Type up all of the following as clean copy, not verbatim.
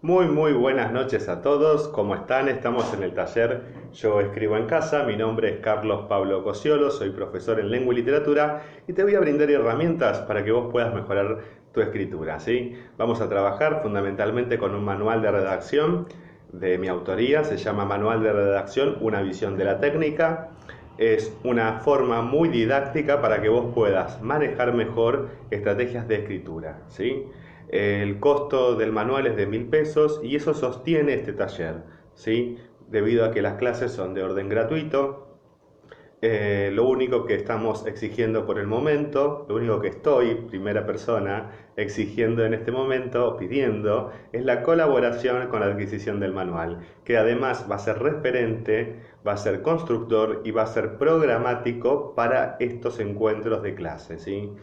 Muy buenas noches a todos. ¿Cómo están? Estamos en el taller Yo Escribo en Casa. Mi nombre es Carlos Pablo Cosiolo, soy profesor en Lengua y Literatura y te voy a brindar herramientas para que vos puedas mejorar tu escritura, ¿sí? Vamos a trabajar fundamentalmente con un manual de redacción de mi autoría. Se llama Manual de Redacción, una visión de la técnica. Es una forma muy didáctica para que vos puedas manejar mejor estrategias de escritura, ¿sí? El costo del manual es de 1.000 pesos y eso sostiene este taller, ¿sí? Debido a que las clases son de orden gratuito. Lo único que estamos exigiendo por el momento, lo único que estoy, primera persona, exigiendo en este momento, pidiendo, es la colaboración con la adquisición del manual, que además va a ser referente, va a ser constructor y va a ser programático para estos encuentros de clase, ¿sí?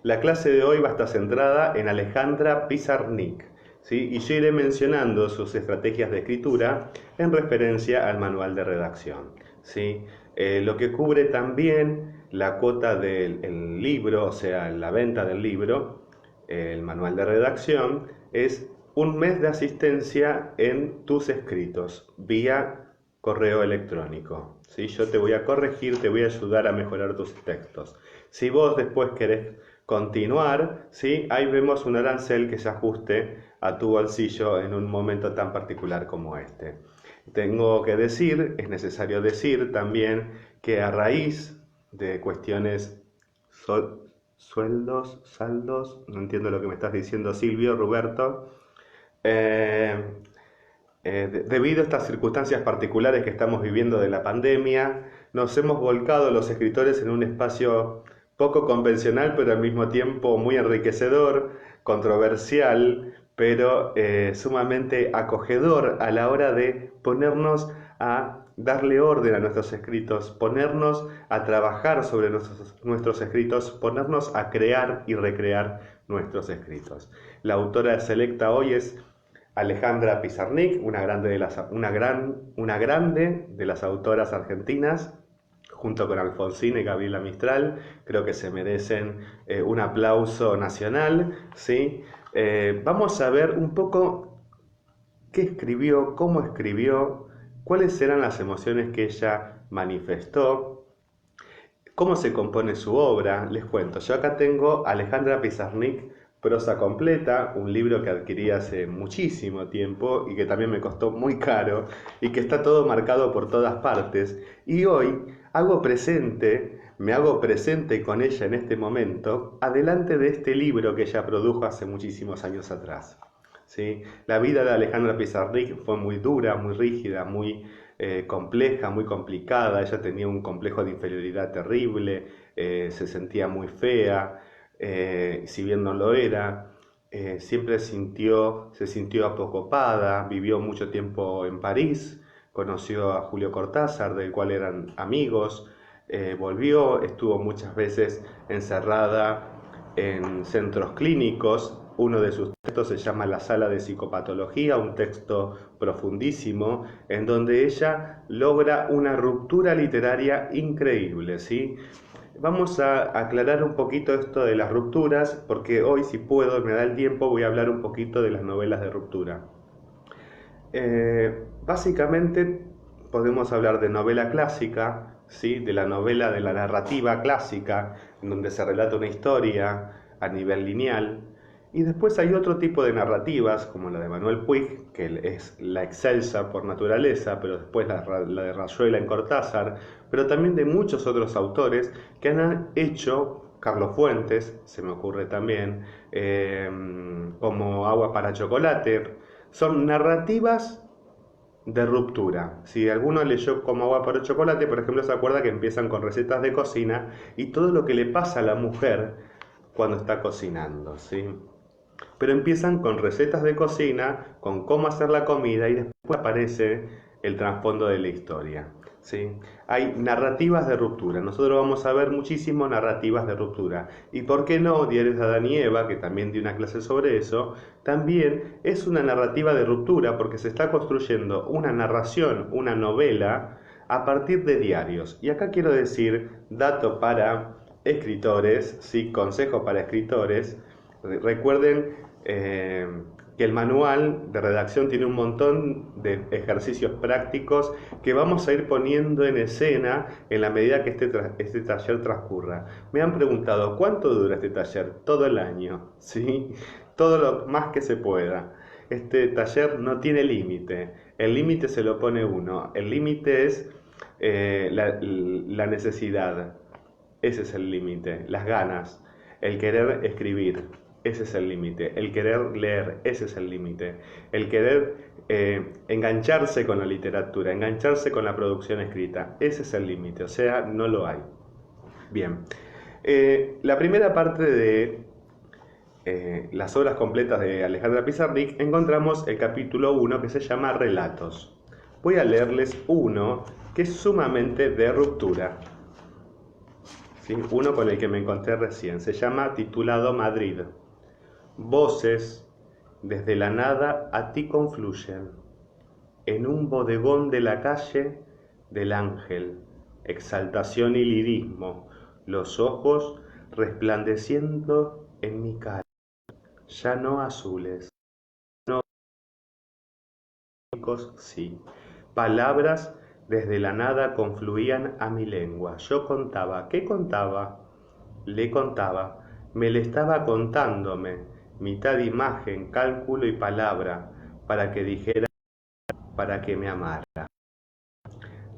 La clase de hoy va a estar centrada en Alejandra Pizarnik, ¿sí? Y yo iré mencionando sus estrategias de escritura en referencia al manual de redacción, ¿sí? Lo que cubre también la cuota del libro, o sea, la venta del libro, el manual de redacción, es un mes de asistencia en tus escritos vía correo electrónico, ¿sí? Yo te voy a corregir, te voy a ayudar a mejorar tus textos. Si vos después querés continuar, ¿sí? Ahí vemos un arancel que se ajuste a tu bolsillo en un momento tan particular como este. Tengo que decir, es necesario decir también que a raíz de cuestiones sueldos, saldos, no entiendo lo que me estás diciendo Silvio, Roberto, eh, debido a estas circunstancias particulares que estamos viviendo de la pandemia, nos hemos volcado los escritores en un espacio poco convencional, pero al mismo tiempo muy enriquecedor, controversial, pero sumamente acogedor a la hora de ponernos a darle orden a nuestros escritos, ponernos a trabajar sobre nuestros escritos, ponernos a crear y recrear nuestros escritos. La autora selecta hoy es Alejandra Pizarnik, una grande de las autoras argentinas, junto con Alfonsina y Gabriela Mistral. Creo que se merecen un aplauso nacional, ¿sí? Vamos a ver un poco qué escribió, cómo escribió, cuáles eran las emociones que ella manifestó, cómo se compone su obra. Les cuento, yo acá tengo Alejandra Pizarnik, Prosa completa, un libro que adquirí hace muchísimo tiempo y que también me costó muy caro y que está todo marcado por todas partes. Y hoy me hago presente con ella en este momento, adelante de este libro que ella produjo hace muchísimos años atrás, ¿sí? La vida de Alejandra Pizarnik fue muy dura, muy rígida, muy compleja, muy complicada. Ella tenía un complejo de inferioridad terrible, se sentía muy fea, si bien no lo era. Siempre se sintió apocopada, vivió mucho tiempo en París, conoció a Julio Cortázar, del cual eran amigos, volvió, estuvo muchas veces encerrada en centros clínicos. Uno de sus textos se llama La Sala de Psicopatología, un texto profundísimo en donde ella logra una ruptura literaria increíble, ¿sí? Vamos a aclarar un poquito esto de las rupturas, porque hoy, si puedo, me da el tiempo, voy a hablar un poquito de las novelas de ruptura. Básicamente podemos hablar de novela clásica, ¿sí? De la novela de la narrativa clásica, en donde se relata una historia a nivel lineal. Y después hay otro tipo de narrativas, como la de Manuel Puig, que es la excelsa por naturaleza, pero después la de Rayuela en Cortázar, pero también de muchos otros autores que han hecho, Carlos Fuentes, se me ocurre también, como Agua para Chocolate. Son narrativas de ruptura. Si alguno leyó Como Agua para Chocolate, por ejemplo, se acuerda que empiezan con recetas de cocina y todo lo que le pasa a la mujer cuando está cocinando, ¿sí? Pero empiezan con recetas de cocina, con cómo hacer la comida y después aparece el trasfondo de la historia, ¿sí? Hay narrativas de ruptura. Nosotros vamos a ver muchísimo narrativas de ruptura. Y por qué no, Diarios de Adán y Eva, que también di una clase sobre eso, también es una narrativa de ruptura porque se está construyendo una narración, una novela, a partir de diarios. Y acá quiero decir, dato para escritores, ¿sí? Consejo para escritores. Recuerden que el manual de redacción tiene un montón de ejercicios prácticos que vamos a ir poniendo en escena en la medida que este taller transcurra. Me han preguntado, ¿cuánto dura este taller? Todo el año, ¿sí? Todo lo más que se pueda. Este taller no tiene límite, el límite se lo pone uno, el límite es la necesidad, ese es el límite, las ganas, el querer escribir. Ese es el límite, el querer leer, ese es el límite, el querer engancharse con la literatura, engancharse con la producción escrita, ese es el límite, o sea, no lo hay. Bien, la primera parte de las obras completas de Alejandra Pizarnik encontramos el capítulo 1 que se llama Relatos. Voy a leerles uno que es sumamente de ruptura. ¿Sí? Uno con el que me encontré recién, se llama titulado Madrid. Voces desde la nada a ti confluyen, en un bodegón de la calle del ángel, exaltación y lirismo, los ojos resplandeciendo en mi cara, ya no azules, no blancos, sí. Palabras desde la nada confluían a mi lengua. Yo contaba, ¿qué contaba? Le contaba, me le estaba contándome, mitad imagen, cálculo y palabra, para que dijera, para que me amara.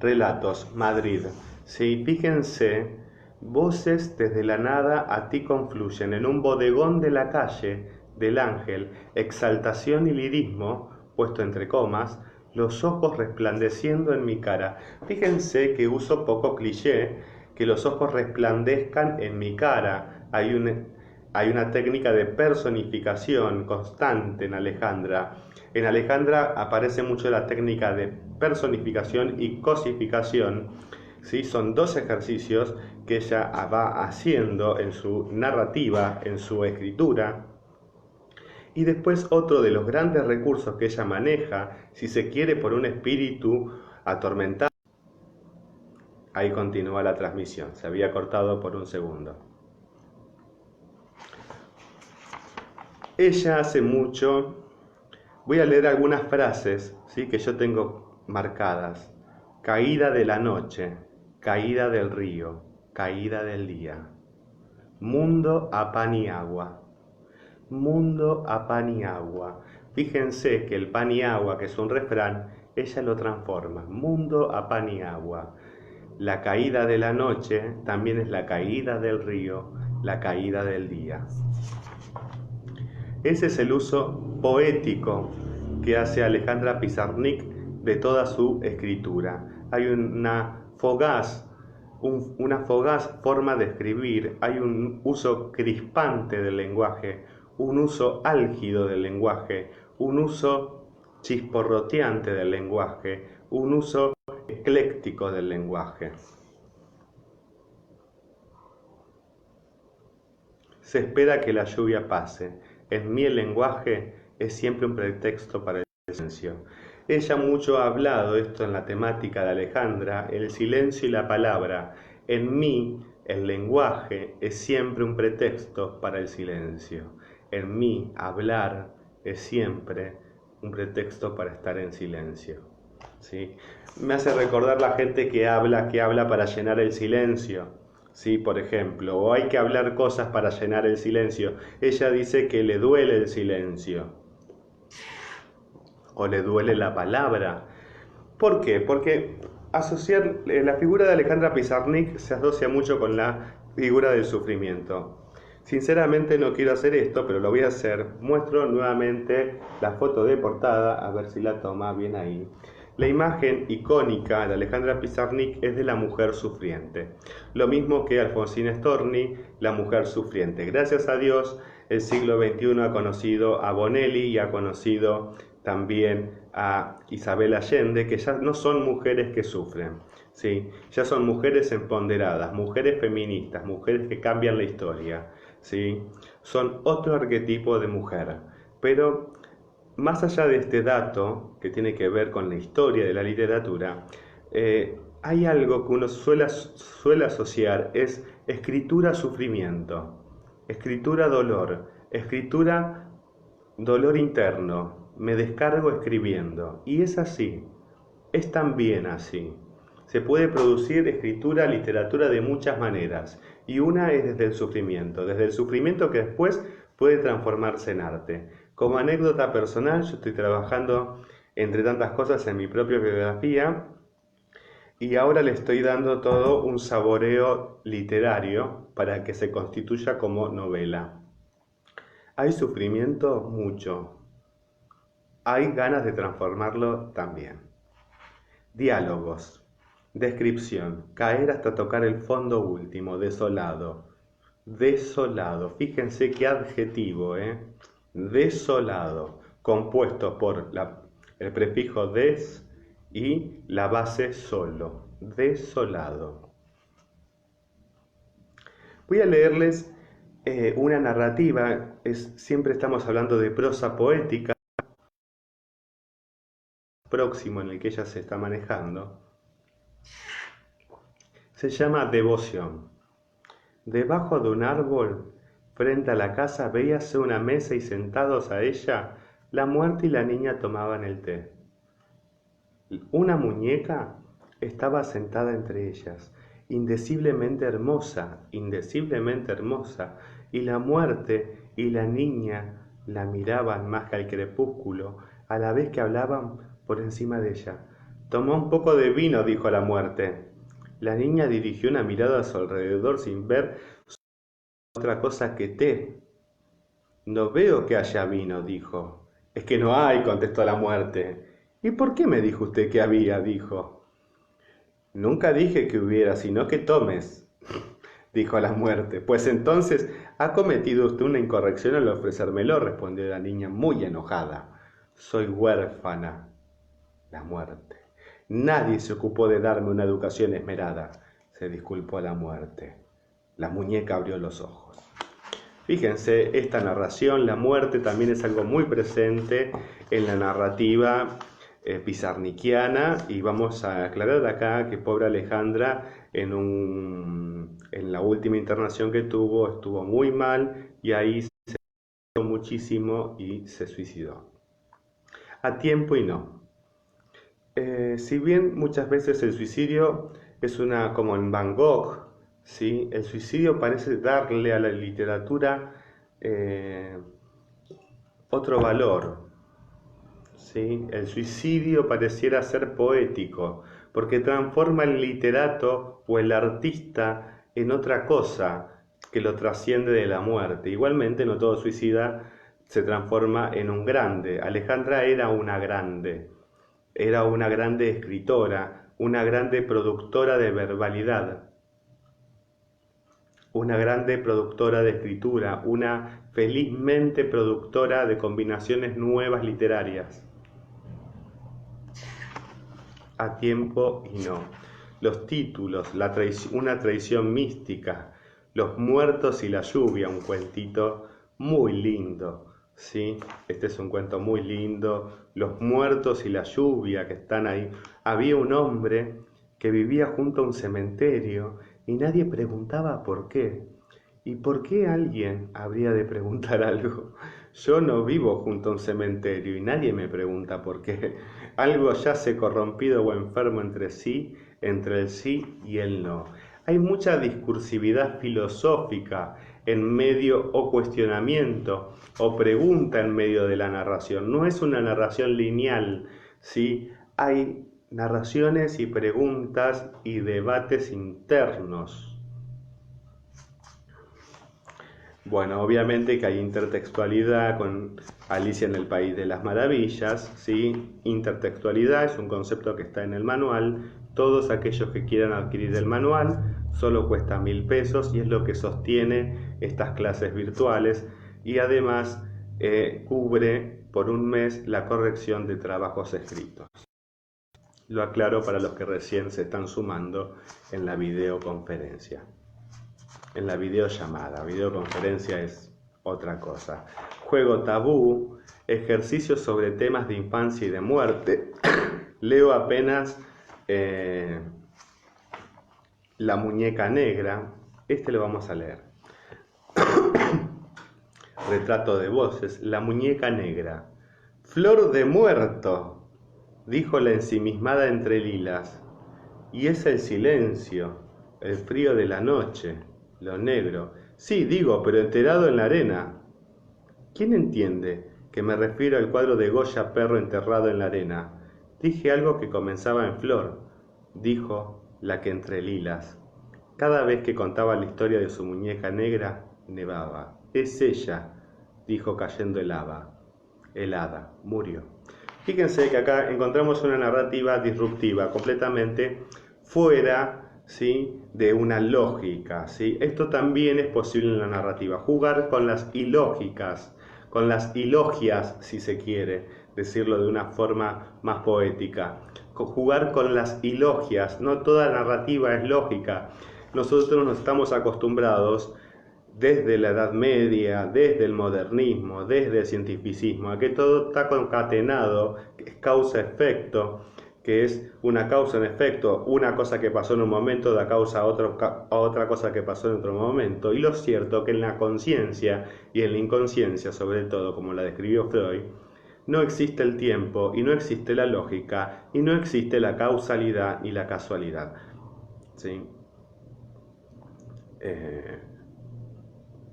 Relatos, Madrid. Sí, fíjense, voces desde la nada a ti confluyen, en un bodegón de la calle del ángel, exaltación y lirismo, puesto entre comas, los ojos resplandeciendo en mi cara. Fíjense que uso poco cliché, que los ojos resplandezcan en mi cara. Hay una técnica de personificación constante en Alejandra. En Alejandra aparece mucho la técnica de personificación y cosificación. ¿Sí? Son dos ejercicios que ella va haciendo en su narrativa, en su escritura. Y después otro de los grandes recursos que ella maneja, si se quiere, por un espíritu atormentado. Ahí continúa la transmisión, se había cortado por un segundo. Ella hace mucho, voy a leer algunas frases, ¿sí?, que yo tengo marcadas. Caída de la noche, caída del río, caída del día. Mundo a pan y agua. Mundo a pan y agua. Fíjense que el pan y agua, que es un refrán, ella lo transforma. Mundo a pan y agua. La caída de la noche también es la caída del río, la caída del día. Ese es el uso poético que hace Alejandra Pizarnik de toda su escritura. Hay una fogaz forma de escribir, hay un uso crispante del lenguaje, un uso álgido del lenguaje, un uso chisporroteante del lenguaje, un uso ecléctico del lenguaje. Se espera que la lluvia pase. En mí el lenguaje es siempre un pretexto para el silencio. Ella mucho ha hablado esto en la temática de Alejandra, el silencio y la palabra. En mí el lenguaje es siempre un pretexto para el silencio. En mí hablar es siempre un pretexto para estar en silencio. ¿Sí? Me hace recordar la gente que habla para llenar el silencio. Sí, por ejemplo, o hay que hablar cosas para llenar el silencio. Ella dice que le duele el silencio, o le duele la palabra. ¿Por qué? Porque asociar la figura de Alejandra Pizarnik se asocia mucho con la figura del sufrimiento. Sinceramente no quiero hacer esto, pero lo voy a hacer. Muestro nuevamente la foto de portada, a ver si la toma bien ahí. La imagen icónica de Alejandra Pizarnik es de la mujer sufriente. Lo mismo que Alfonsina Storni, la mujer sufriente. Gracias a Dios, el siglo XXI ha conocido a Bonelli y ha conocido también a Isabel Allende, que ya no son mujeres que sufren, ¿sí? Ya son mujeres empoderadas, mujeres feministas, mujeres que cambian la historia, ¿sí? Son otro arquetipo de mujer, pero más allá de este dato, que tiene que ver con la historia de la literatura, hay algo que uno suele asociar, es escritura-sufrimiento, escritura-dolor, escritura dolor interno, me descargo escribiendo. Y es así, es también así. Se puede producir escritura, literatura de muchas maneras. Y una es desde el sufrimiento que después puede transformarse en arte. Como anécdota personal, yo estoy trabajando entre tantas cosas en mi propia biografía y ahora le estoy dando todo un saboreo literario para que se constituya como novela. Hay sufrimiento mucho, hay ganas de transformarlo también. Diálogos, descripción, caer hasta tocar el fondo último, desolado. Desolado, fíjense qué adjetivo, desolado, compuesto por el prefijo des y la base solo, desolado. Voy a leerles una narrativa, siempre estamos hablando de prosa poética, próximo en el que ella se está manejando. Se llama Devoción. Debajo de un árbol, frente a la casa, veíase una mesa y sentados a ella, la muerte y la niña tomaban el té. Una muñeca estaba sentada entre ellas, indeciblemente hermosa, y la muerte y la niña la miraban más que al crepúsculo, a la vez que hablaban por encima de ella. Tomó un poco de vino, dijo la muerte. La niña dirigió una mirada a su alrededor sin ver otra cosa que té. No veo que haya vino, dijo. Es que no hay, contestó la muerte. ¿Y por qué me dijo usted que había? Dijo. Nunca dije que hubiera, sino que tomes, dijo la muerte. Pues entonces ha cometido usted una incorrección al ofrecérmelo, respondió la niña muy enojada. Soy huérfana. La muerte. Nadie se ocupó de darme una educación esmerada, se disculpó la muerte. La muñeca abrió los ojos. Fíjense, esta narración, la muerte, también es algo muy presente en la narrativa pizarniquiana, y vamos a aclarar acá que pobre Alejandra en la última internación que tuvo estuvo muy mal y ahí se enojó muchísimo y se suicidó. A tiempo y no. Si bien muchas veces el suicidio es como en Van Gogh, ¿sí? El suicidio parece darle a la literatura otro valor, ¿sí? El suicidio pareciera ser poético, porque transforma al literato o el artista en otra cosa que lo trasciende de la muerte. Igualmente, no todo suicida se transforma en un grande. Alejandra era una grande escritora, una grande productora de verbalidad, una grande productora de escritura, una felizmente productora de combinaciones nuevas literarias. A tiempo y no. Los títulos, una traición mística, Los muertos y la lluvia, un cuentito muy lindo. ¿Sí? Este es un cuento muy lindo. Los muertos y la lluvia que están ahí. Había un hombre que vivía junto a un cementerio y nadie preguntaba por qué. ¿Y por qué alguien habría de preguntar algo? Yo no vivo junto a un cementerio y nadie me pregunta por qué. Algo yace corrompido o enfermo entre el sí y el no. Hay mucha discursividad filosófica en medio o cuestionamiento o pregunta en medio de la narración. No es una narración lineal, ¿sí? Hay narraciones y preguntas y debates internos. Bueno, obviamente que hay intertextualidad con Alicia en el País de las Maravillas, ¿sí? Intertextualidad es un concepto que está en el manual. Todos aquellos que quieran adquirir el manual solo cuesta 1.000 pesos y es lo que sostiene estas clases virtuales y además cubre por un mes la corrección de trabajos escritos. Lo aclaro para los que recién se están sumando en la videoconferencia. En la videollamada, videoconferencia es otra cosa. Juego tabú, ejercicios sobre temas de infancia y de muerte. Leo apenas La muñeca negra. Este lo vamos a leer. retrato de voces, la muñeca negra. Flor de muerto, dijo la ensimismada entre lilas. Y es el silencio, el frío de la noche, lo negro. Sí, digo, pero enterado en la arena. ¿Quién entiende que me refiero al cuadro de Goya perro enterrado en la arena? Dije algo que comenzaba en flor, dijo la que entre lilas. Cada vez que contaba la historia de su muñeca negra, nevaba. Es ella, dijo cayendo el hada, murió. Fíjense que acá encontramos una narrativa disruptiva, completamente fuera, ¿sí?, de una lógica, ¿sí? Esto también es posible en la narrativa, jugar con las ilógicas, con las ilogias, si se quiere decirlo de una forma más poética. Jugar con las ilogias, no toda narrativa es lógica. Nosotros nos estamos acostumbrados desde la Edad Media, desde el modernismo, desde el cientificismo, a que todo está concatenado, que es causa-efecto, que es una causa en efecto, una cosa que pasó en un momento da causa a otra cosa que pasó en otro momento. Y lo cierto que en la conciencia y en la inconsciencia, sobre todo, como la describió Freud, no existe el tiempo y no existe la lógica y no existe la causalidad y la casualidad. ¿Sí?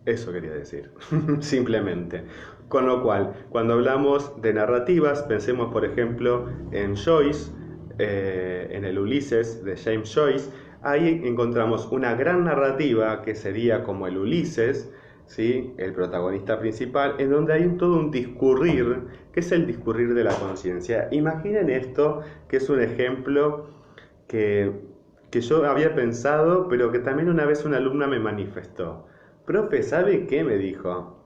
Eso quería decir, simplemente. Con lo cual, cuando hablamos de narrativas, pensemos por ejemplo en Joyce, en el Ulises de James Joyce. Ahí encontramos una gran narrativa que sería como el Ulises, ¿sí?, el protagonista principal, en donde hay todo un discurrir, que es el discurrir de la conciencia. Imaginen esto, que es un ejemplo que yo había pensado, pero que también una vez una alumna me manifestó. Profe, ¿sabe qué? Me dijo.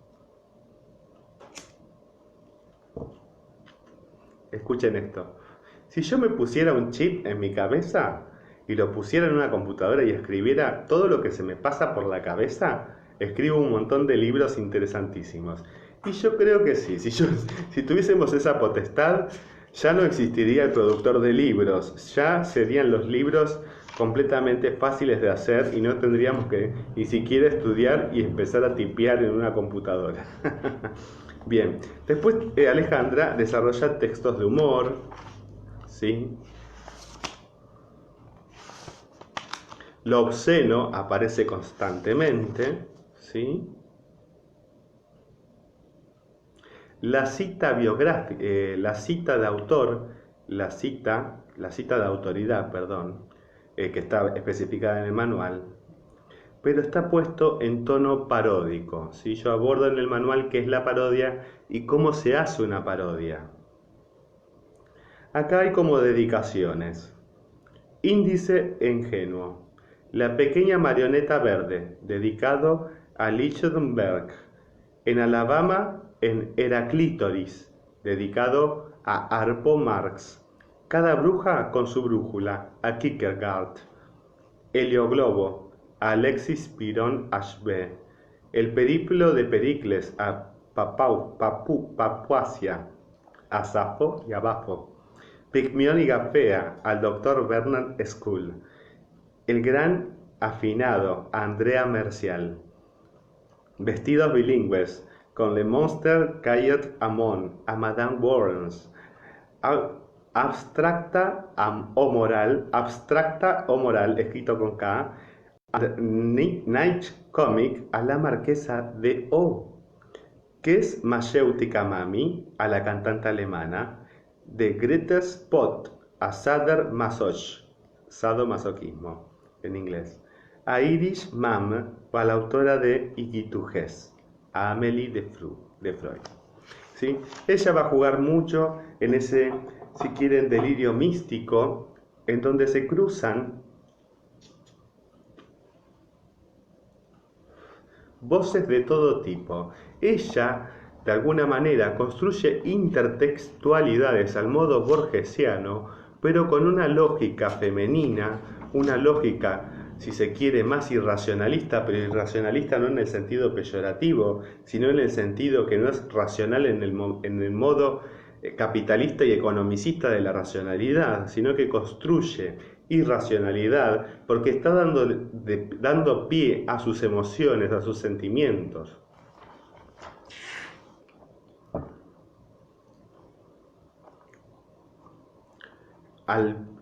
Escuchen esto. Si yo me pusiera un chip en mi cabeza y lo pusiera en una computadora y escribiera todo lo que se me pasa por la cabeza, escribo un montón de libros interesantísimos. Y yo creo que sí. Si tuviésemos esa potestad, ya no existiría el productor de libros. Ya serían los libros completamente fáciles de hacer y no tendríamos que ni siquiera estudiar y empezar a tipear en una computadora. Bien, después Alejandra desarrolla textos de humor, ¿sí? Lo obsceno aparece constantemente, ¿sí? La cita biográfica, la cita de autor, la cita de autoridad, perdón, que está especificada en el manual, pero está puesto en tono paródico, ¿sí? Yo abordo en el manual qué es la parodia y cómo se hace una parodia. Acá hay como dedicaciones. Índice ingenuo. La pequeña marioneta verde, dedicado a Lichtenberg. En Alabama, en Heraclítoris, dedicado a Harpo Marx. Cada bruja con su brújula, a Kierkegaard. Helioglobo, a Alexis Piron Ashbe. El periplo de Pericles, a Papuasia, a Safo y a Bafo. Pigmión y Gapea, al Dr. Bernard School. El gran afinado, a Andrea Mercial. Vestidos bilingües, con Le Monster Cayet Amon, a Madame Warrens. Abstracta o moral, escrito con K, Night Comic, a la marquesa de O. ¿Qué es Masheutica Mami? A la cantante alemana. De Grete Spot, a sadomasoquismo en inglés. A Irish Mam, a la autora de Iquitujes, a Amélie de Freud. ¿Sí? Ella va a jugar mucho en ese, si quieren, delirio místico, en donde se cruzan voces de todo tipo. Ella, de alguna manera, construye intertextualidades al modo borgesiano, pero con una lógica femenina, una lógica, si se quiere, más irracionalista, pero irracionalista no en el sentido peyorativo, sino en el sentido que no es racional en el modo capitalista y economicista de la racionalidad, sino que construye irracionalidad porque está dando pie a sus emociones, a sus sentimientos.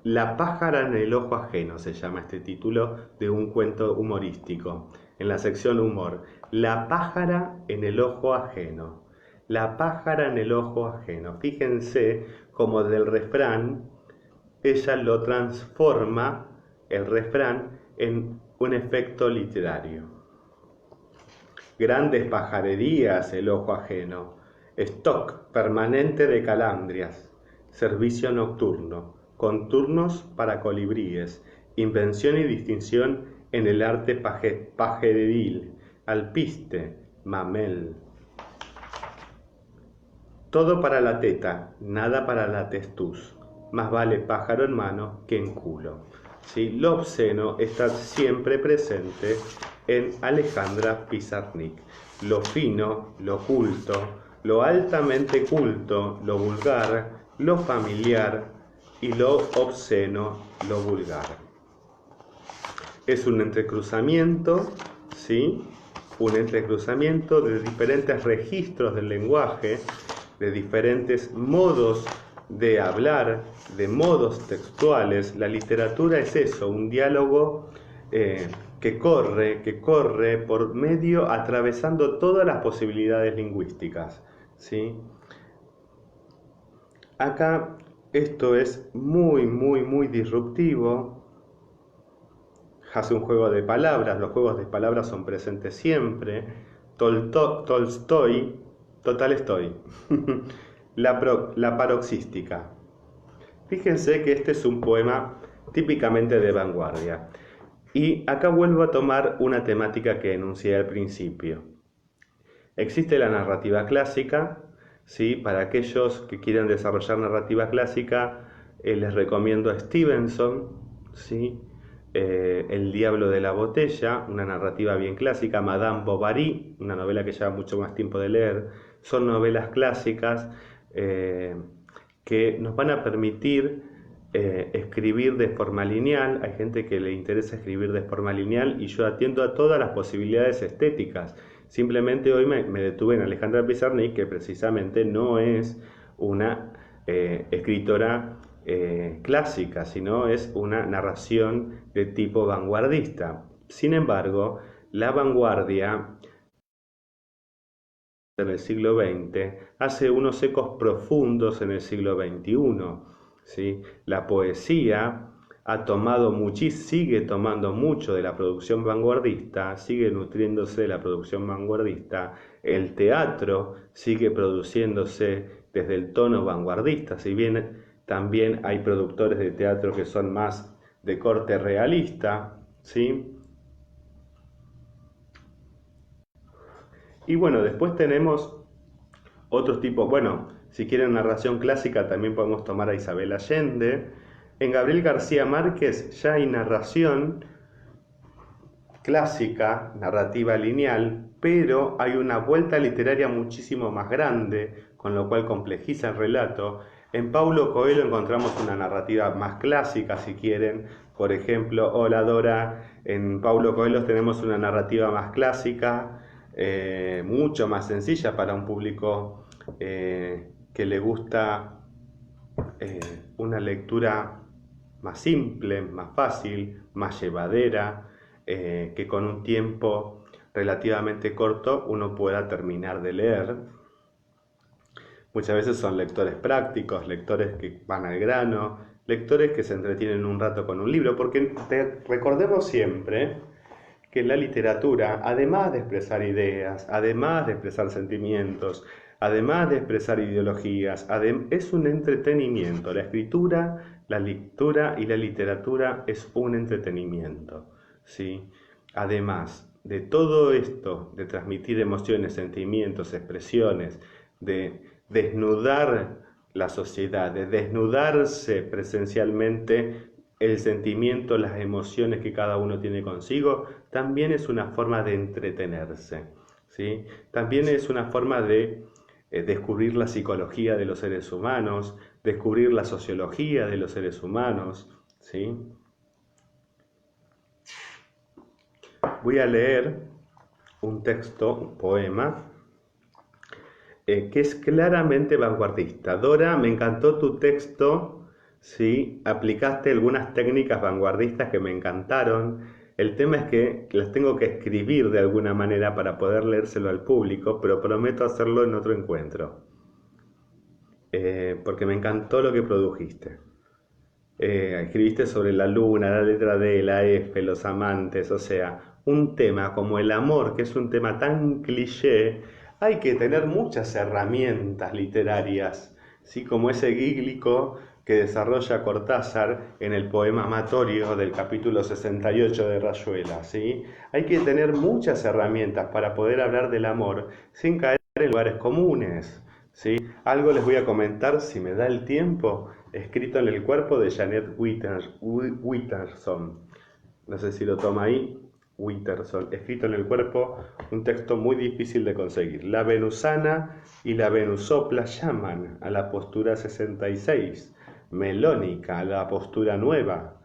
La pájara en el ojo ajeno se llama este título de un cuento humorístico, en la sección humor. La pájara en el ojo ajeno. La pájara en el ojo ajeno. Fíjense cómo del refrán ella lo transforma, el refrán, en un efecto literario. Grandes pajarerías el ojo ajeno. Stock permanente de calandrias. Servicio nocturno, con turnos para colibríes, invención y distinción en el arte pajeril, alpiste, mamel. Todo para la teta, nada para la testuz, más vale pájaro en mano que en culo. ¿Sí? Lo obsceno está siempre presente en Alejandra Pizarnik. Lo fino, lo culto, lo altamente culto, lo vulgar, lo familiar y lo obsceno, lo vulgar. Es un entrecruzamiento, ¿sí? Un entrecruzamiento de diferentes registros del lenguaje, de diferentes modos de hablar, de modos textuales. La literatura es eso, un diálogo que corre por medio, atravesando todas las posibilidades lingüísticas, ¿sí? Acá esto es muy disruptivo. Hace un juego de palabras, los juegos de palabras son presentes siempre. Tolstoy, total estoy. La paroxística. Fíjense que este es un poema típicamente de vanguardia. Y acá vuelvo a tomar una temática que enuncié al principio. Existe la narrativa clásica, ¿sí? Para aquellos que quieran desarrollar narrativa clásica, les recomiendo a Stevenson, ¿sí? El diablo de la botella, una narrativa bien clásica, Madame Bovary, una novela que lleva mucho más tiempo de leer. Son novelas clásicas que nos van a permitir escribir de forma lineal. Hay gente que le interesa escribir de forma lineal y yo atiendo a todas las posibilidades estéticas. Simplemente hoy me detuve en Alejandra Pizarnik, que precisamente no es una escritora clásica, sino es una narración de tipo vanguardista. Sin embargo, la vanguardia en el siglo XX hace unos ecos profundos en el siglo XXI, ¿sí? La poesía sigue tomando mucho de la producción vanguardista, sigue nutriéndose de la producción vanguardista. El teatro sigue produciéndose desde el tono vanguardista, si bien también hay productores de teatro que son más de corte realista, ¿sí? Y bueno, después tenemos otros tipos. Bueno, si quieren narración clásica también podemos tomar a Isabel Allende. En Gabriel García Márquez ya hay narración clásica, narrativa lineal, pero hay una vuelta literaria muchísimo más grande, con lo cual complejiza el relato. En Paulo Coelho encontramos una narrativa más clásica, si quieren. Por ejemplo, Hola Dora, en Paulo Coelho tenemos una narrativa más clásica, mucho más sencilla para un público que le gusta una lectura más simple, más fácil, más llevadera, que con un tiempo relativamente corto uno pueda terminar de leer. Muchas veces son lectores prácticos, lectores que van al grano, lectores que se entretienen un rato con un libro, porque recordemos siempre que la literatura, además de expresar ideas, además de expresar sentimientos, además de expresar ideologías, es un entretenimiento. La escritura, la lectura y la literatura es un entretenimiento, ¿sí? Además de todo esto, de transmitir emociones, sentimientos, expresiones, de desnudar la sociedad, de desnudarse presencialmente el sentimiento, las emociones que cada uno tiene consigo, también es una forma de entretenerse, ¿sí? También es una forma de descubrir la psicología de los seres humanos, descubrir la sociología de los seres humanos, ¿sí? Voy a leer un texto, un poema, que es claramente vanguardista. Dora, me encantó tu texto, ¿sí? Aplicaste algunas técnicas vanguardistas que me encantaron. El tema es que las tengo que escribir de alguna manera para poder leérselo al público, pero prometo hacerlo en otro encuentro, porque me encantó lo que produjiste. Escribiste sobre la luna, la letra D, la F, los amantes, o sea, un tema como el amor, que es un tema tan cliché, hay que tener muchas herramientas literarias, ¿sí? Como ese gíglico que desarrolla Cortázar en el poema Amatorio del capítulo 68 de Rayuela, ¿sí? Hay que tener muchas herramientas para poder hablar del amor sin caer en lugares comunes, ¿sí? Algo les voy a comentar, si me da el tiempo, escrito en el cuerpo de Janet Witterson. No sé si lo toma ahí. Witterson, escrito en el cuerpo, un texto muy difícil de conseguir. La venusana y la venusopla llaman a la postura 66, melónica a la postura nueva,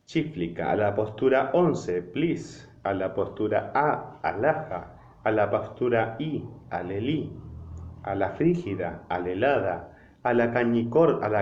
chiflica a la postura 11, plis, a la postura A, alaja, a la postura I, alelí, a la frígida, a la helada, a la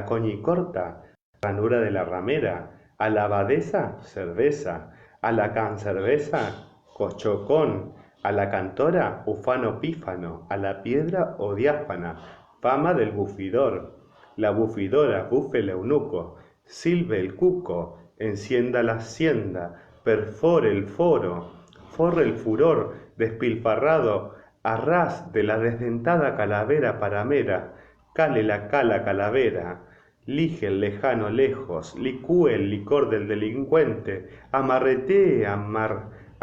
coñicorta, ranura de la ramera, a la abadesa, cerveza, a la cancerveza, cochocón, a la cantora, ufano pífano, a la piedra o diáfana, fama del bufidor, la bufidora, bufe el eunuco, silbe el cuco, encienda la hacienda, perfore el foro, forre el furor, despilfarrado, arras de la desdentada calavera paramera, cale la cala calavera, lige el lejano lejos, licúe el licor del delincuente, amarretee a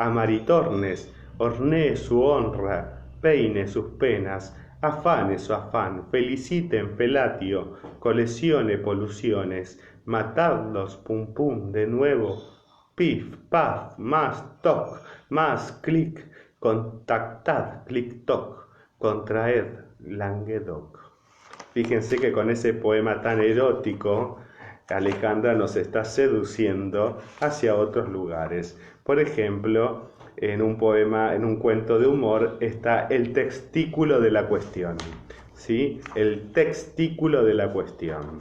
maritornes, hornee su honra, peine sus penas, afane su afán, felicite en felatio, colesione poluciones, matadlos pum pum de nuevo, pif, paf, más toc, más clic, contactad, clic toc, contraed, Languedoc. Fíjense que con ese poema tan erótico, Alejandra nos está seduciendo hacia otros lugares. Por ejemplo, en un poema, en un cuento de humor, está el testículo de la cuestión. ¿Sí? El testículo de la cuestión.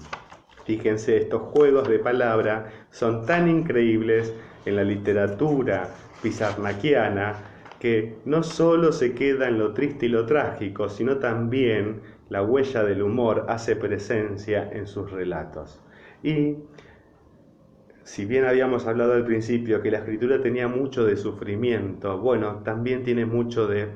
Fíjense, estos juegos de palabra son tan increíbles en la literatura pizarnaquiana que no solo se queda en lo triste y lo trágico, sino también la huella del humor hace presencia en sus relatos. Y si bien habíamos hablado al principio que la escritura tenía mucho de sufrimiento, bueno, también tiene mucho de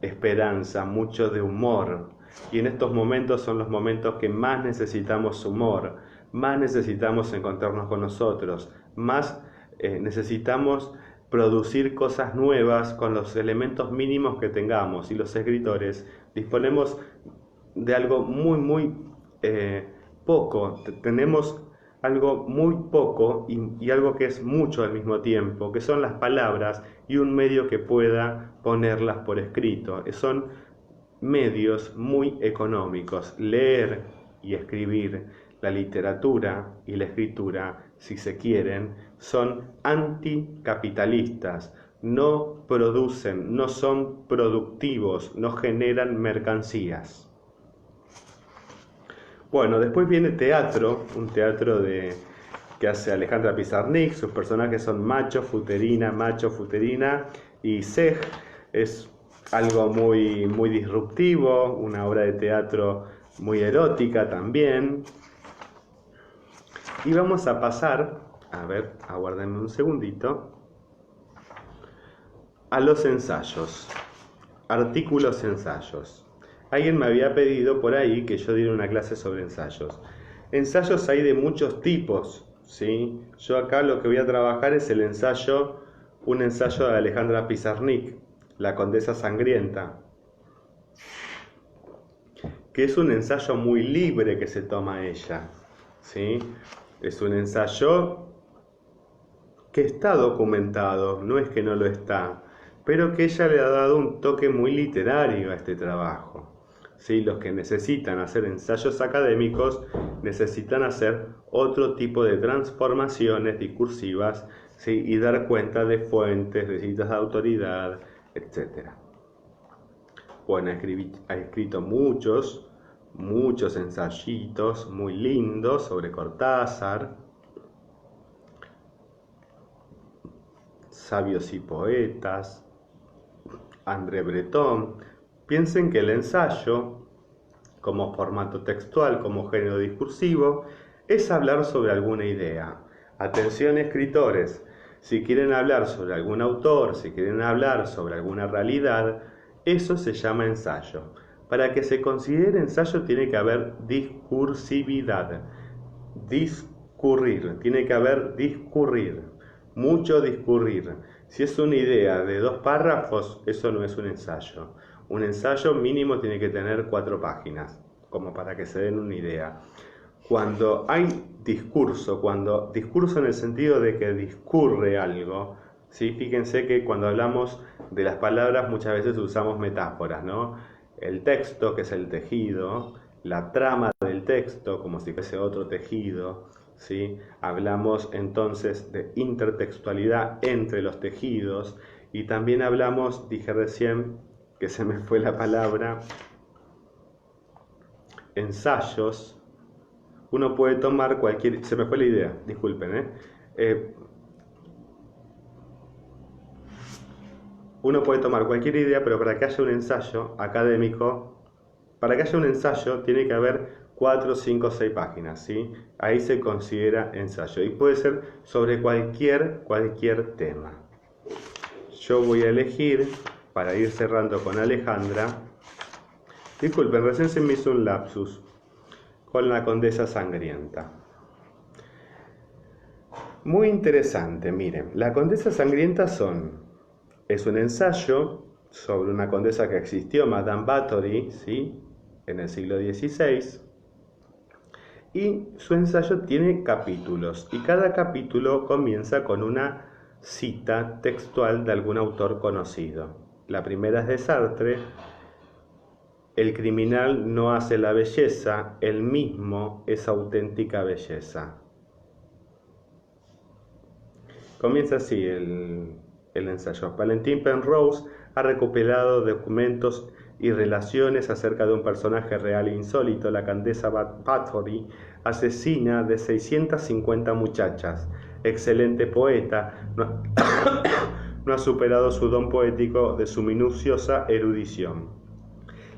esperanza, mucho de humor. Y en estos momentos son los momentos que más necesitamos humor, más necesitamos encontrarnos con nosotros, más necesitamos producir cosas nuevas con los elementos mínimos que tengamos. Y los escritores disponemos de algo muy poco. Tenemos algo muy poco y algo que es mucho al mismo tiempo, que son las palabras y un medio que pueda ponerlas por escrito. Son medios muy económicos. Leer y escribir, la literatura y la escritura, si se quieren, son anticapitalistas. No producen, no son productivos, no generan mercancías. Bueno, después viene teatro, un teatro que hace Alejandra Pizarnik. Sus personajes son Macho, Futerina y Sej. Es algo muy disruptivo, una obra de teatro muy erótica también. Y vamos a pasar, a ver, aguárdenme un segundito, a los ensayos, artículos ensayos. Alguien me había pedido por ahí que yo diera una clase sobre ensayos. Ensayos hay de muchos tipos, ¿sí? Yo acá lo que voy a trabajar es el ensayo, un ensayo de Alejandra Pizarnik, La Condesa Sangrienta, que es un ensayo muy libre que se toma ella, ¿sí? Es un ensayo que está documentado, no es que no lo está, pero que ella le ha dado un toque muy literario a este trabajo. ¿Sí? Los que necesitan hacer ensayos académicos necesitan hacer otro tipo de transformaciones discursivas, ¿sí? Y dar cuenta de fuentes, de citas de autoridad, etc. Bueno, ha escrito muchos muchos ensayitos muy lindos sobre Cortázar, Sabios y Poetas, André Breton. Piensen que el ensayo, como formato textual, como género discursivo, es hablar sobre alguna idea. Atención, escritores, si quieren hablar sobre algún autor, si quieren hablar sobre alguna realidad, eso se llama ensayo. Para que se considere ensayo tiene que haber discursividad, discurrir, tiene que haber discurrir, mucho discurrir. Si es una idea de 2 párrafos, eso no es un ensayo. Un ensayo mínimo tiene que tener 4 páginas, como para que se den una idea. Cuando hay discurso en el sentido de que discurre algo, ¿sí? Fíjense que cuando hablamos de las palabras muchas veces usamos metáforas, ¿no? El texto, que es el tejido, la trama del texto, como si fuese otro tejido, ¿sí? Hablamos entonces de intertextualidad entre los tejidos y también hablamos, dije recién, que se me fue la palabra, ensayos. Uno puede tomar cualquier... Se me fue la idea, disculpen, uno puede tomar cualquier idea, pero para que haya un ensayo académico, para que haya un ensayo tiene que haber 4, 5, 6 páginas, ¿sí? Ahí se considera ensayo y puede ser sobre cualquier tema. Yo voy a elegir, para ir cerrando con Alejandra, disculpen, recién se me hizo un lapsus, con La Condesa Sangrienta. Muy interesante, miren, La Condesa Sangrienta es un ensayo sobre una condesa que existió, Madame Báthory, ¿sí? En el siglo XVI, y su ensayo tiene capítulos, y cada capítulo comienza con una cita textual de algún autor conocido. La primera es de Sartre: el criminal no hace la belleza, él mismo es auténtica belleza. Comienza así el ensayo. Valentin Penrose ha recopilado documentos y relaciones acerca de un personaje real e insólito, la condesa Báthory, asesina de 650 muchachas. Excelente poeta, no ha superado su don poético de su minuciosa erudición.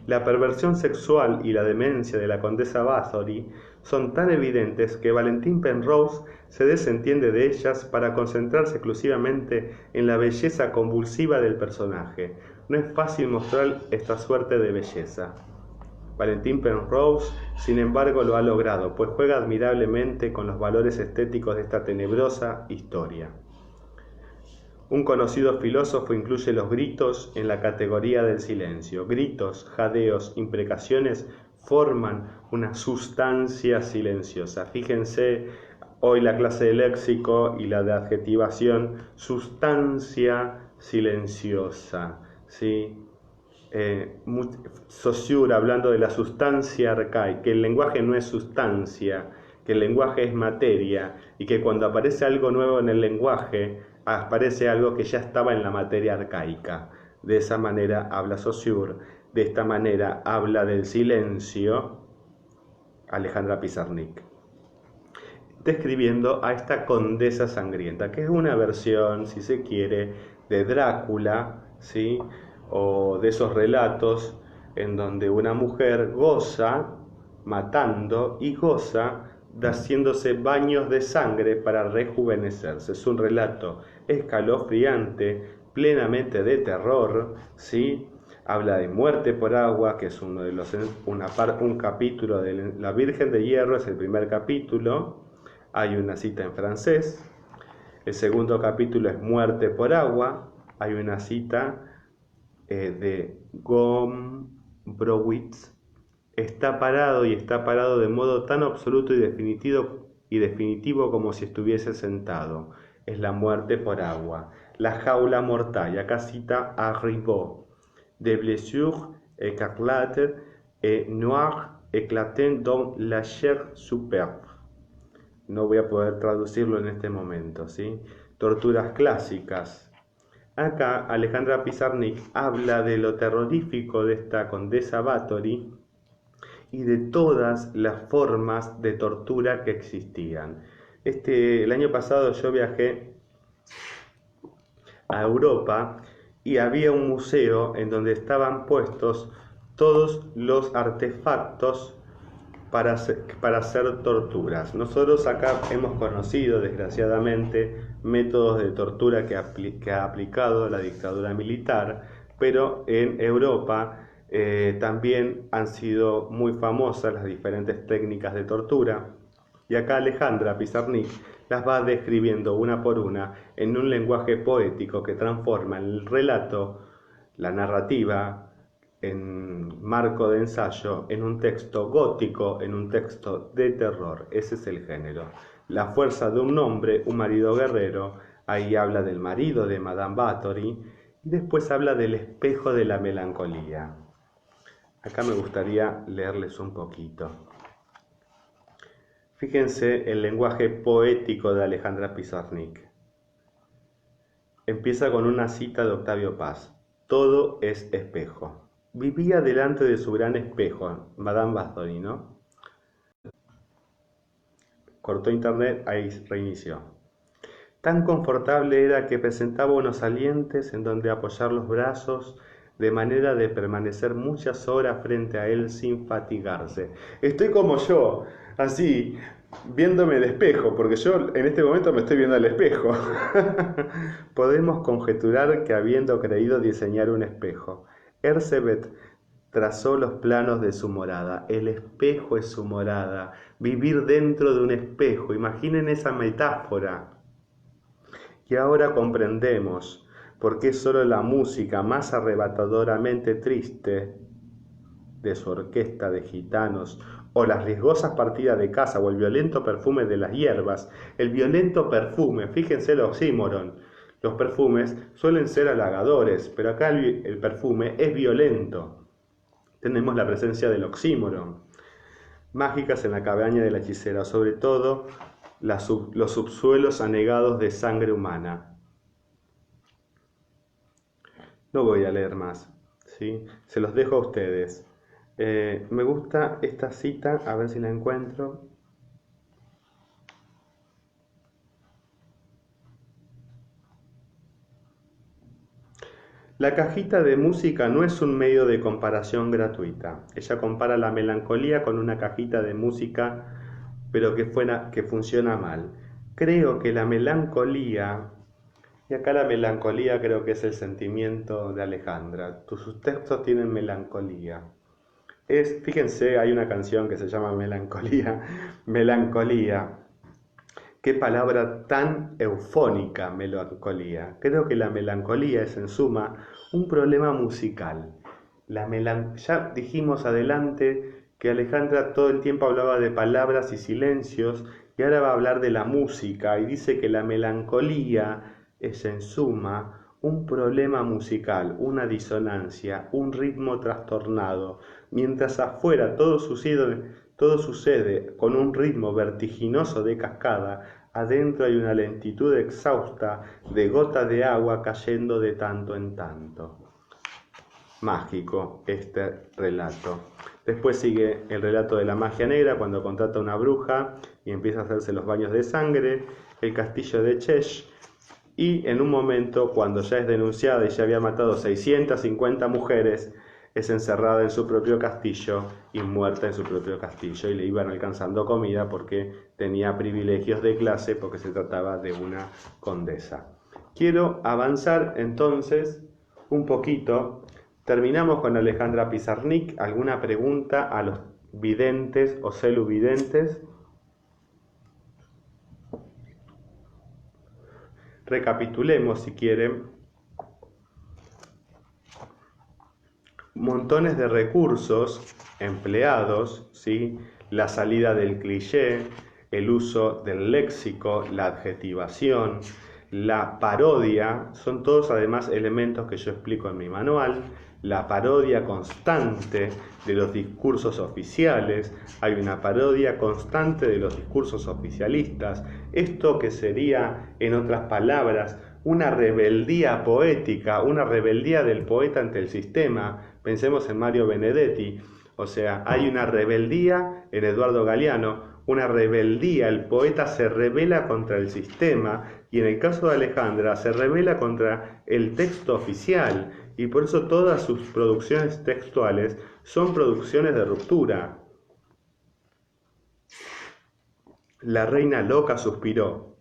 La perversión sexual y la demencia de la condesa Báthory son tan evidentes que Valentin Penrose se desentiende de ellas para concentrarse exclusivamente en la belleza convulsiva del personaje. No es fácil mostrar esta suerte de belleza. Valentin Penrose, sin embargo, lo ha logrado, pues juega admirablemente con los valores estéticos de esta tenebrosa historia. Un conocido filósofo incluye los gritos en la categoría del silencio. Gritos, jadeos, imprecaciones forman una sustancia silenciosa. Fíjense, hoy la clase de léxico y la de adjetivación, sustancia silenciosa, ¿sí? Saussure hablando de la sustancia arcaica, que el lenguaje no es sustancia, que el lenguaje es materia y que cuando aparece algo nuevo en el lenguaje aparece algo que ya estaba en la materia arcaica. De esa manera habla Saussure, de esta manera habla del silencio Alejandra Pizarnik, describiendo a esta condesa sangrienta, que es una versión, si se quiere, de Drácula, ¿sí? O de esos relatos en donde una mujer goza matando y goza haciéndose baños de sangre para rejuvenecerse. Es un relato escalofriante, plenamente de terror, ¿sí? Habla de muerte por agua, que es uno de un capítulo de La Virgen de Hierro, es el primer capítulo. Hay una cita en francés. El segundo capítulo es Muerte por agua. Hay una cita de Gombrowicz. Está parado y está parado de modo tan absoluto y definitivo como si estuviese sentado. Es la muerte por agua. La jaula mortal. Y acá cita a Ribot. Des blessures écarlates et noires éclatent dans la chair superbe. No voy a poder traducirlo en este momento, ¿sí? Torturas clásicas. Acá Alejandra Pizarnik habla de lo terrorífico de esta condesa Báthory y de todas las formas de tortura que existían. El año pasado yo viajé a Europa y había un museo en donde estaban puestos todos los artefactos para hacer torturas. Nosotros acá hemos conocido, desgraciadamente, métodos de tortura que ha aplicado la dictadura militar, pero en Europa también han sido muy famosas las diferentes técnicas de tortura. Y acá Alejandra Pizarnik las va describiendo una por una en un lenguaje poético que transforma el relato, la narrativa, en marco de ensayo, en un texto gótico, en un texto de terror. Ese es el género. La fuerza de un hombre, un marido guerrero, ahí habla del marido de Madame Báthory, y después habla del espejo de la melancolía. Acá me gustaría leerles un poquito. Fíjense el lenguaje poético de Alejandra Pizarnik. Empieza con una cita de Octavio Paz. Todo es espejo. Vivía delante de su gran espejo, Madame Báthory, ¿no? Cortó internet, ahí reinició. Tan confortable era que presentaba unos salientes en donde apoyar los brazos, de manera de permanecer muchas horas frente a él sin fatigarse. Estoy como yo, así, viéndome de espejo, porque yo en este momento me estoy viendo al espejo. Podemos conjeturar que habiendo creído diseñar un espejo, Herzebet trazó los planos de su morada. El espejo es su morada. Vivir dentro de un espejo. Imaginen esa metáfora. Y ahora comprendemos por qué solo la música más arrebatadoramente triste de su orquesta de gitanos, o las riesgosas partidas de caza, o el violento perfume de las hierbas. El violento perfume, fíjense el oxímoron. Los perfumes suelen ser halagadores, pero acá el perfume es violento. Tenemos la presencia del oxímoron. Mágicas en la cabaña de la hechicera, sobre todo los subsuelos anegados de sangre humana. No voy a leer más, ¿sí? Se los dejo a ustedes. Me gusta esta cita, a ver si la encuentro. La cajita de música no es un medio de comparación gratuita. Ella compara la melancolía con una cajita de música, pero que funciona mal. Creo que la melancolía, y acá la melancolía creo que es el sentimiento de Alejandra. Sus textos tienen melancolía. Fíjense, hay una canción que se llama Melancolía. Melancolía. Qué palabra tan eufónica, melancolía. Creo que la melancolía es en suma un problema musical. Ya dijimos adelante que Alejandra todo el tiempo hablaba de palabras y silencios y ahora va a hablar de la música y dice que la melancolía es en suma un problema musical, una disonancia, un ritmo trastornado. Mientras afuera todo sucede con un ritmo vertiginoso de cascada, adentro hay una lentitud exhausta de gotas de agua cayendo de tanto en tanto. Mágico este relato. Después sigue el relato de la magia negra, cuando contrata a una bruja y empieza a hacerse los baños de sangre, el castillo de Chesh, y en un momento, cuando ya es denunciada y ya había matado 650 mujeres, es encerrada en su propio castillo y muerta en su propio castillo, y le iban alcanzando comida porque tenía privilegios de clase, porque se trataba de una condesa. Quiero avanzar entonces un poquito. Terminamos con Alejandra Pizarnik. ¿Alguna pregunta a los videntes o celuvidentes? Recapitulemos si quieren. Montones de recursos empleados, ¿sí? La salida del cliché, el uso del léxico, la adjetivación, la parodia, son todos además elementos que yo explico en mi manual. La parodia constante de los discursos oficiales, hay una parodia constante de los discursos oficialistas, esto que sería, en otras palabras, una rebeldía poética, una rebeldía del poeta ante el sistema. Pensemos en Mario Benedetti, O sea, hay una rebeldía en Eduardo Galeano, una rebeldía, el poeta se rebela contra el sistema y en el caso de Alejandra se rebela contra el texto oficial y por eso todas sus producciones textuales son producciones de ruptura. La reina loca suspiró.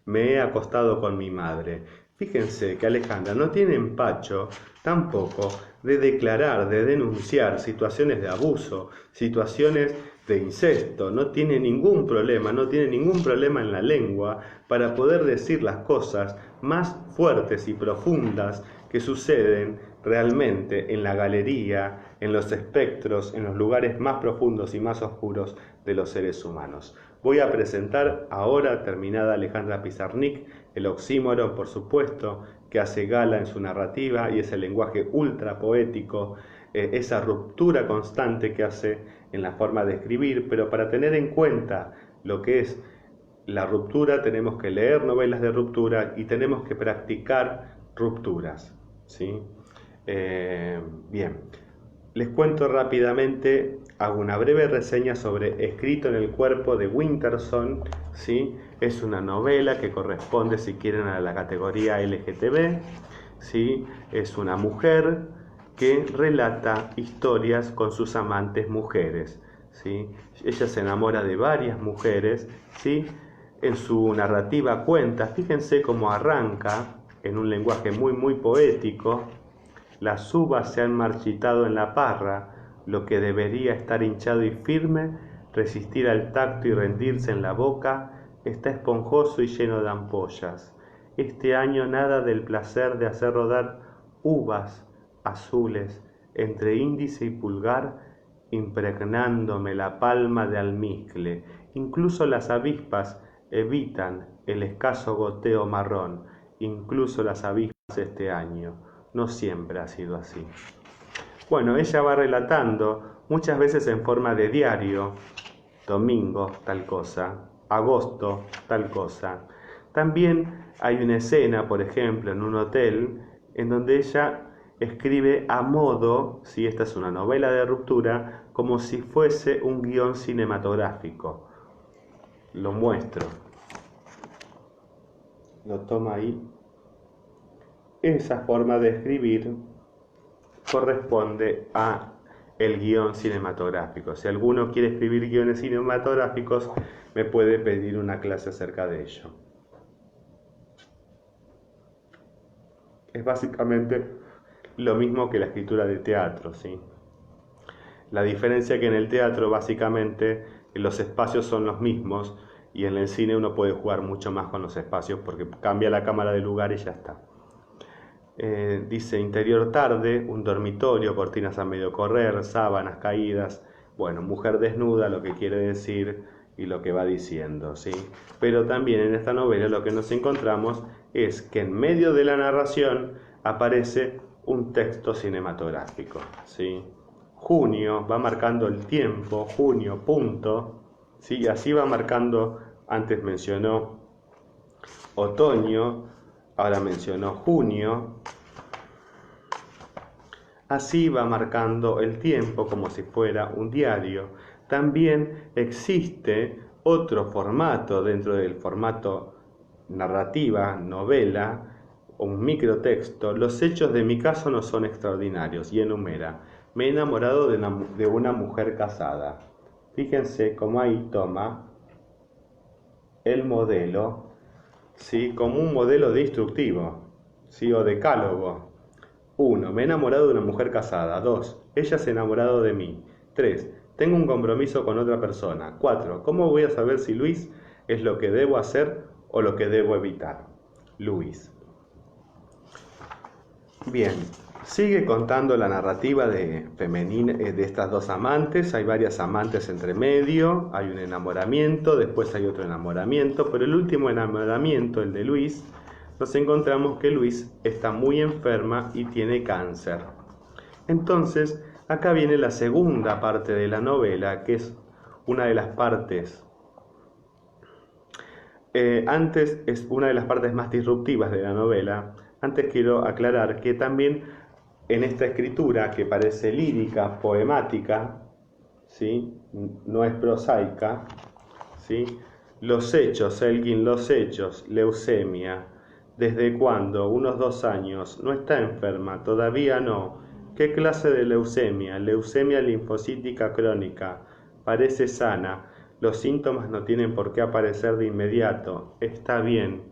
Me he acostado con mi madre. Fíjense que Alejandra no tiene empacho tampoco de declarar, de denunciar situaciones de abuso, situaciones de incesto. No tiene ningún problema en la lengua para poder decir las cosas más fuertes y profundas que suceden realmente en la galería, en los espectros, en los lugares más profundos y más oscuros de los seres humanos. Voy a presentar ahora, terminada Alejandra Pizarnik, el oxímoron, por supuesto, que hace gala en su narrativa y ese lenguaje ultra poético, esa ruptura constante que hace en la forma de escribir, pero para tener en cuenta lo que es la ruptura tenemos que leer novelas de ruptura y tenemos que practicar rupturas, ¿sí? Bien, les cuento rápidamente, hago una breve reseña sobre Escrito en el cuerpo de Winterson, ¿sí? Es una novela que corresponde, si quieren, a la categoría LGTB, ¿sí? Es una mujer que relata historias con sus amantes mujeres, ¿sí? Ella se enamora de varias mujeres, ¿sí? En su narrativa cuenta, fíjense cómo arranca en un lenguaje muy poético. Las uvas se han marchitado en la parra, lo que debería estar hinchado y firme, resistir al tacto y rendirse en la boca, está esponjoso y lleno de ampollas. Este año nada del placer de hacer rodar uvas azules entre índice y pulgar, impregnándome la palma de almizcle. Incluso las avispas evitan el escaso goteo marrón, incluso las avispas este año. No siempre ha sido así. Bueno, ella va relatando, muchas veces en forma de diario, domingo tal cosa, agosto tal cosa. También hay una escena, por ejemplo, en un hotel, en donde ella escribe a modo, si esta es una novela de ruptura, como si fuese un guión cinematográfico. Lo muestro. Lo toma ahí. Esa forma de escribir corresponde a el guión cinematográfico. Si alguno quiere escribir guiones cinematográficos, me puede pedir una clase acerca de ello. Es básicamente lo mismo que la escritura de teatro, ¿sí? La diferencia es que en el teatro básicamente los espacios son los mismos y en el cine uno puede jugar mucho más con los espacios porque cambia la cámara de lugar y ya está. Dice interior tarde, un dormitorio, cortinas a medio correr, sábanas caídas. Bueno, mujer desnuda, lo que quiere decir y lo que va diciendo, ¿sí? Pero también en esta novela lo que nos encontramos es que en medio de la narración aparece un texto cinematográfico, ¿sí? Junio va marcando el tiempo, junio, punto, ¿sí? Así va marcando, antes mencionó otoño, ahora mencionó junio. Así va marcando el tiempo como si fuera un diario. También existe otro formato dentro del formato narrativa, novela, un microtexto. Los hechos de mi caso no son extraordinarios y enumera. Me he enamorado de una mujer casada. Fíjense cómo ahí toma el modelo, ¿sí? Como un modelo destructivo, ¿sí? O decálogo. 1. Me he enamorado de una mujer casada. 2. Ella se ha enamorado de mí. 3. Tengo un compromiso con otra persona. 4. ¿Cómo voy a saber si Luis es lo que debo hacer o lo que debo evitar? Luis. Bien, sigue contando la narrativa de estas dos amantes. Hay varias amantes entre medio, hay un enamoramiento, después hay otro enamoramiento, pero el último enamoramiento, el de Luis, nos encontramos que Luis está muy enferma y tiene cáncer. Entonces, acá viene la segunda parte de la novela, que es una de las partes, antes es una de las partes más disruptivas de la novela. Antes quiero aclarar que también en esta escritura, que parece lírica, poemática, ¿sí? No es prosaica, ¿sí? Los hechos, Elgin, los hechos, leucemia. ¿Desde cuándo? Unos 2 años. No está enferma, todavía no. ¿Qué clase de leucemia? Leucemia linfocítica crónica. Parece sana. Los síntomas no tienen por qué aparecer de inmediato. Está bien.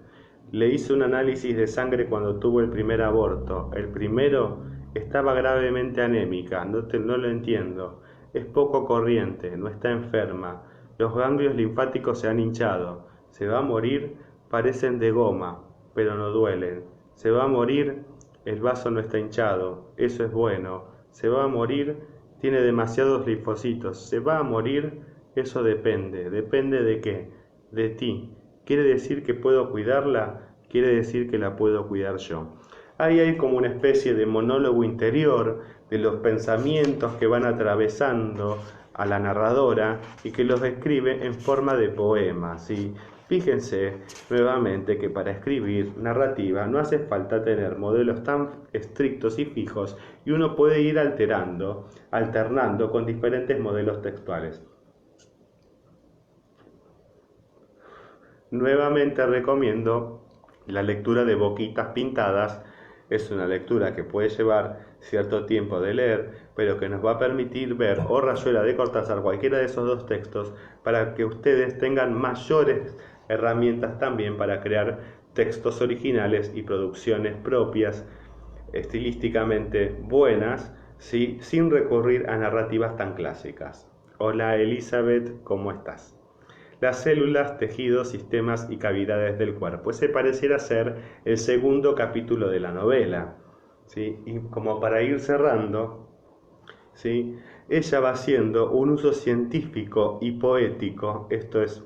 Le hice un análisis de sangre cuando tuvo el primer aborto. El primero estaba gravemente anémica. No lo entiendo. Es poco corriente. No está enferma. Los ganglios linfáticos se han hinchado. ¿Se va a morir? Parecen de goma, pero no duelen. ¿Se va a morir? El vaso no está hinchado. Eso es bueno. ¿Se va a morir? Tiene demasiados linfocitos. ¿Se va a morir? Eso depende. ¿Depende de qué? De ti. ¿Quiere decir que puedo cuidarla? Quiere decir que la puedo cuidar yo. Ahí hay como una especie de monólogo interior de los pensamientos que van atravesando a la narradora y que los escribe en forma de poema, ¿sí? Fíjense nuevamente que para escribir narrativa no hace falta tener modelos tan estrictos y fijos y uno puede ir alternando con diferentes modelos textuales. Nuevamente recomiendo la lectura de Boquitas Pintadas. Es una lectura que puede llevar cierto tiempo de leer, pero que nos va a permitir ver o Rayuela de Cortázar, cualquiera de esos dos textos, para que ustedes tengan mayores herramientas también para crear textos originales y producciones propias, estilísticamente buenas, ¿sí? Sin recurrir a narrativas tan clásicas. Hola Elizabeth, ¿cómo estás? Las células, tejidos, sistemas y cavidades del cuerpo. Ese pareciera ser el segundo capítulo de la novela, ¿sí? Y como para ir cerrando, ¿sí? Ella va haciendo un uso científico y poético, esto es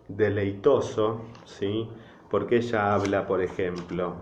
deleitoso, ¿sí? Porque ella habla, por ejemplo,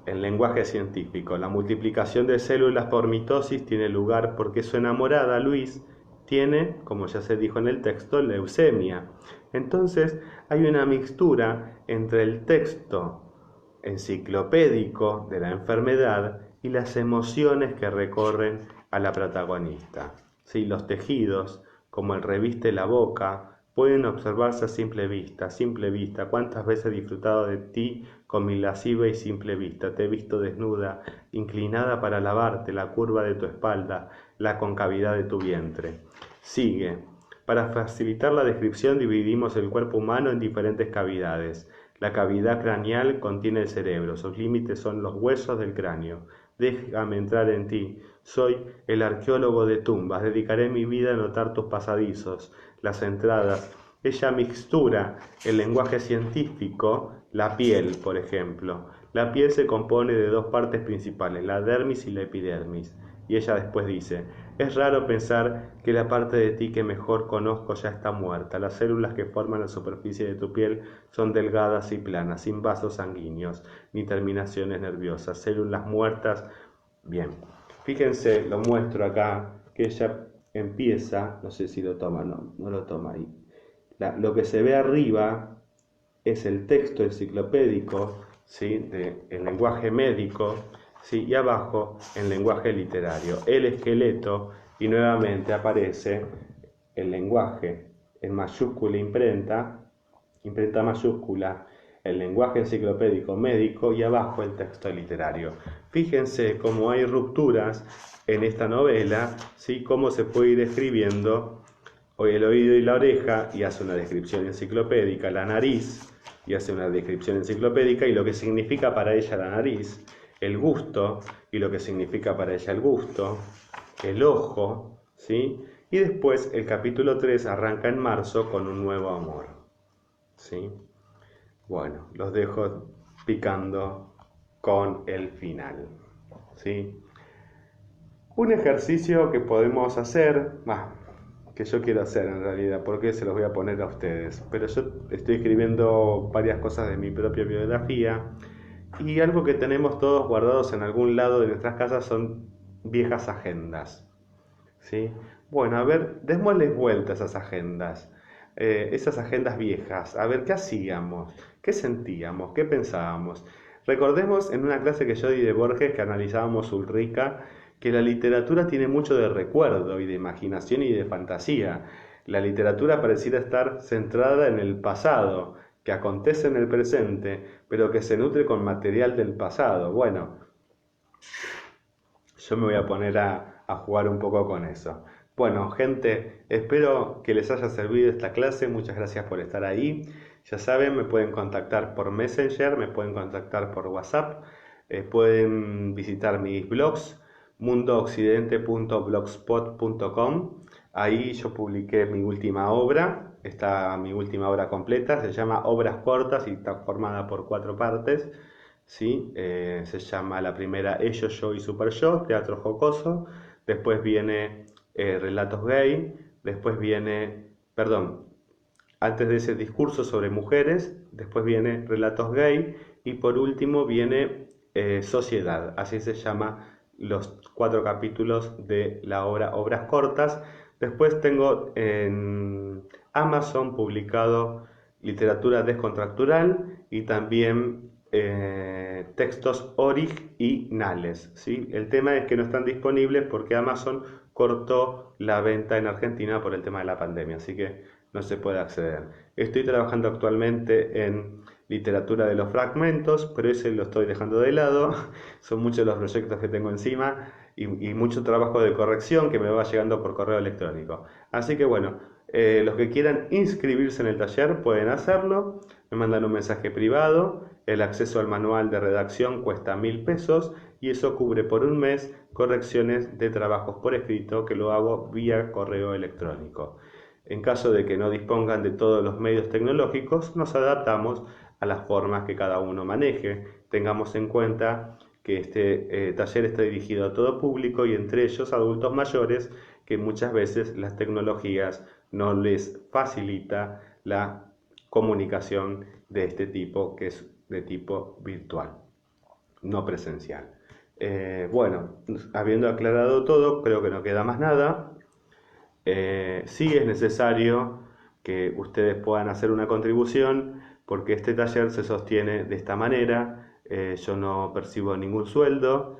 en lenguaje científico, la multiplicación de células por mitosis tiene lugar porque su enamorada, Luis, tiene, como ya se dijo en el texto, leucemia. Entonces hay una mixtura entre el texto enciclopédico de la enfermedad y las emociones que recorren a la protagonista. ¿Sí? Los tejidos, como el reviste la boca, pueden observarse a simple vista. Simple vista, ¿cuántas veces he disfrutado de ti con mi lasciva y simple vista? Te he visto desnuda, inclinada para lavarte, la curva de tu espalda, la concavidad de tu vientre. Sigue. Para facilitar la descripción dividimos el cuerpo humano en diferentes cavidades. La cavidad craneal contiene el cerebro, sus límites son los huesos del cráneo. Déjame entrar en ti, soy el arqueólogo de tumbas, dedicaré mi vida a notar tus pasadizos, las entradas. Ella mixtura el lenguaje científico, la piel, por ejemplo. La piel se compone de dos partes principales, la dermis y la epidermis. Y ella después dice, es raro pensar que la parte de ti que mejor conozco ya está muerta. Las células que forman la superficie de tu piel son delgadas y planas, sin vasos sanguíneos, ni terminaciones nerviosas. Células muertas. Bien, fíjense, lo muestro acá, que ella empieza, no sé si lo toma, no lo toma ahí. Lo que se ve arriba es el texto enciclopédico, ¿sí? del lenguaje médico, ¿sí? Y abajo en lenguaje literario, el esqueleto, y nuevamente aparece el lenguaje en mayúscula imprenta mayúscula, el lenguaje enciclopédico médico y abajo el texto literario. Fíjense cómo hay rupturas en esta novela, ¿sí? Cómo se puede ir escribiendo hoy el oído y la oreja y hace una descripción enciclopédica, la nariz y hace una descripción enciclopédica y lo que significa para ella la nariz, el gusto y lo que significa para ella el gusto, el ojo, ¿sí? Y después el capítulo 3 arranca en marzo con un nuevo amor, ¿sí? Bueno, los dejo picando con el final, ¿sí? Un ejercicio que podemos hacer, que yo quiero hacer en realidad, porque se los voy a poner a ustedes, pero yo estoy escribiendo varias cosas de mi propia biografía y algo que tenemos todos guardados en algún lado de nuestras casas son viejas agendas, ¿sí? Bueno, a ver, démosles vuelta a esas agendas viejas, a ver qué hacíamos, qué sentíamos, qué pensábamos. Recordemos en una clase que yo di de Borges que analizábamos Ulrica, que la literatura tiene mucho de recuerdo y de imaginación y de fantasía. La literatura pareciera estar centrada en el pasado, que acontece en el presente, pero que se nutre con material del pasado. Bueno, yo me voy a poner a jugar un poco con eso. Bueno, gente, espero que les haya servido esta clase. Muchas gracias por estar ahí. Ya saben, me pueden contactar por Messenger, me pueden contactar por WhatsApp, pueden visitar mis blogs, mundooccidente.blogspot.com. Ahí yo publiqué mi última obra, está mi última obra completa, se llama Obras Cortas y está formada por 4 partes. ¿Sí? Se llama la primera Ellos, Yo y Super Yo, teatro jocoso. Después viene Relatos Gay. Después viene, perdón, antes de ese discurso sobre mujeres. Después viene Relatos Gay. Y por último viene Sociedad. Así se llama los 4 capítulos de la obra Obras Cortas. Después tengo en Amazon publicado Literatura Descontractural y también textos Orig y Nales, ¿sí? El tema es que no están disponibles porque Amazon cortó la venta en Argentina por el tema de la pandemia, así que no se puede acceder. Estoy trabajando actualmente en literatura de los fragmentos, pero ese lo estoy dejando de lado. Son muchos los proyectos que tengo encima y mucho trabajo de corrección que me va llegando por correo electrónico. Así que bueno, los que quieran inscribirse en el taller pueden hacerlo, me mandan un mensaje privado. El acceso al manual de redacción cuesta 1000 pesos y eso cubre por un mes correcciones de trabajos por escrito que lo hago vía correo electrónico. En caso de que no dispongan de todos los medios tecnológicos, nos adaptamos a las formas que cada uno maneje. Tengamos en cuenta que este taller está dirigido a todo público y entre ellos adultos mayores que muchas veces las tecnologías no les facilita la comunicación de este tipo, que es de tipo virtual, no presencial. Bueno, habiendo aclarado todo, creo que no queda más nada. Sí es necesario que ustedes puedan hacer una contribución porque este taller se sostiene de esta manera. Yo no percibo ningún sueldo,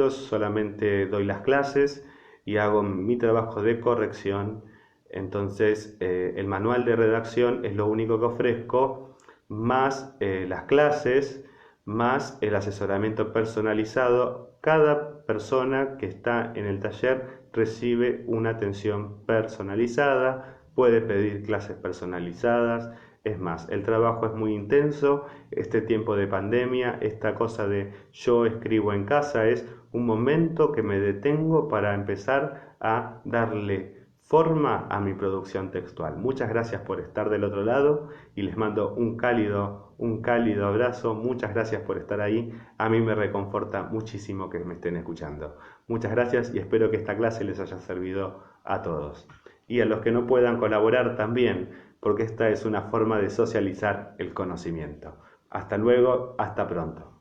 solamente doy las clases y hago mi trabajo de corrección. Entonces, el manual de redacción es lo único que ofrezco, más las clases, más el asesoramiento personalizado. Cada persona que está en el taller recibe una atención personalizada, puede pedir clases personalizadas. Es más, el trabajo es muy intenso. Este tiempo de pandemia, esta cosa de yo escribo en casa, es un momento que me detengo para empezar a darle forma a mi producción textual. Muchas gracias por estar del otro lado y les mando un cálido abrazo. Muchas gracias por estar ahí. A mí me reconforta muchísimo que me estén escuchando. Muchas gracias y espero que esta clase les haya servido a todos. Y a los que no puedan colaborar también, porque esta es una forma de socializar el conocimiento. Hasta luego, hasta pronto.